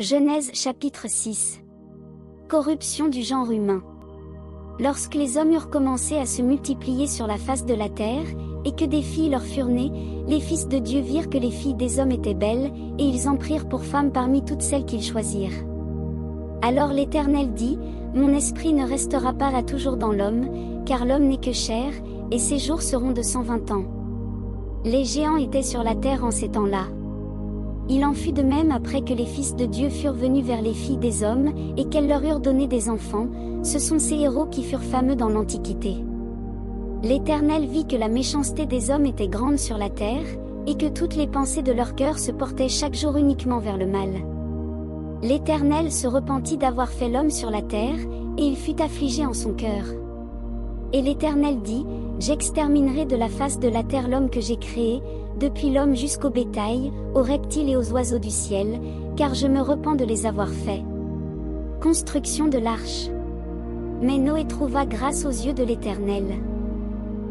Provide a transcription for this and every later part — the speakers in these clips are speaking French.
Genèse chapitre 6. Corruption du genre humain. Lorsque les hommes eurent commencé à se multiplier sur la face de la terre, et que des filles leur furent nées, les fils de Dieu virent que les filles des hommes étaient belles, et ils en prirent pour femmes parmi toutes celles qu'ils choisirent. Alors l'Éternel dit, « Mon esprit ne restera pas là toujours dans l'homme, car l'homme n'est que chair, et ses jours seront de 120 ans. » Les géants étaient sur la terre en ces temps-là. Il en fut de même après que les fils de Dieu furent venus vers les filles des hommes, et qu'elles leur eurent donné des enfants. Ce sont ces héros qui furent fameux dans l'Antiquité. L'Éternel vit que la méchanceté des hommes était grande sur la terre, et que toutes les pensées de leur cœur se portaient chaque jour uniquement vers le mal. L'Éternel se repentit d'avoir fait l'homme sur la terre, et il fut affligé en son cœur. Et l'Éternel dit, « J'exterminerai de la face de la terre l'homme que j'ai créé, depuis l'homme jusqu'au bétail, aux reptiles et aux oiseaux du ciel, car je me repens de les avoir faits. » Construction de l'arche. Mais Noé trouva grâce aux yeux de l'Éternel.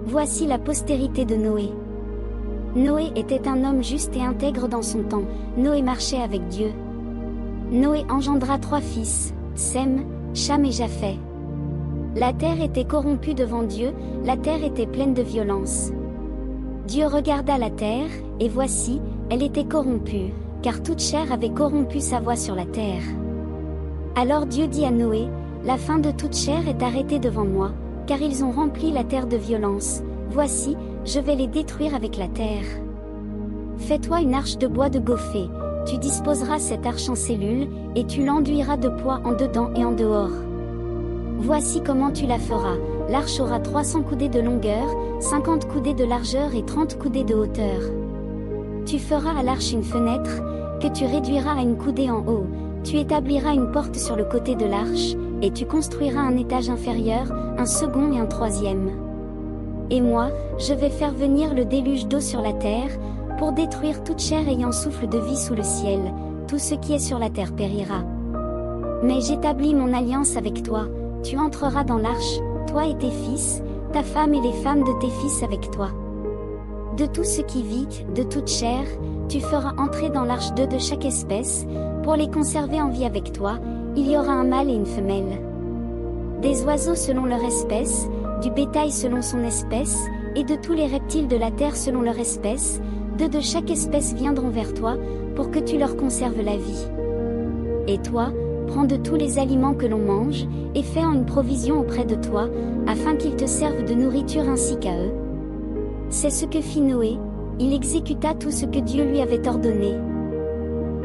Voici la postérité de Noé. Noé était un homme juste et intègre dans son temps. Noé marchait avec Dieu. Noé engendra 3 fils, Sem, Cham et Japheth. La terre était corrompue devant Dieu, la terre était pleine de violence. Dieu regarda la terre, et voici, elle était corrompue, car toute chair avait corrompu sa voie sur la terre. Alors Dieu dit à Noé, « La fin de toute chair est arrêtée devant moi, car ils ont rempli la terre de violence. Voici, je vais les détruire avec la terre. Fais-toi une arche de bois de gophée, tu disposeras cette arche en cellules, et tu l'enduiras de poix en dedans et en dehors. Voici comment tu la feras. L'arche aura 300 coudées de longueur, 50 coudées de largeur et 30 coudées de hauteur. Tu feras à l'arche une fenêtre, que tu réduiras à une coudée en haut. Tu établiras une porte sur le côté de l'arche, et tu construiras un étage inférieur, un second et un troisième. Et moi, je vais faire venir le déluge d'eau sur la terre, pour détruire toute chair ayant souffle de vie sous le ciel. Tout ce qui est sur la terre périra. Mais j'établis mon alliance avec toi. Tu entreras dans l'arche, toi et tes fils, ta femme et les femmes de tes fils avec toi. De tout ce qui vit, de toute chair, tu feras entrer dans l'arche 2 de chaque espèce, pour les conserver en vie avec toi, il y aura un mâle et une femelle. Des oiseaux selon leur espèce, du bétail selon son espèce, et de tous les reptiles de la terre selon leur espèce, 2 de chaque espèce viendront vers toi, pour que tu leur conserves la vie. Et toi, prends de tous les aliments que l'on mange, et fais en une provision auprès de toi, afin qu'ils te servent de nourriture ainsi qu'à eux. C'est ce que fit Noé, il exécuta tout ce que Dieu lui avait ordonné.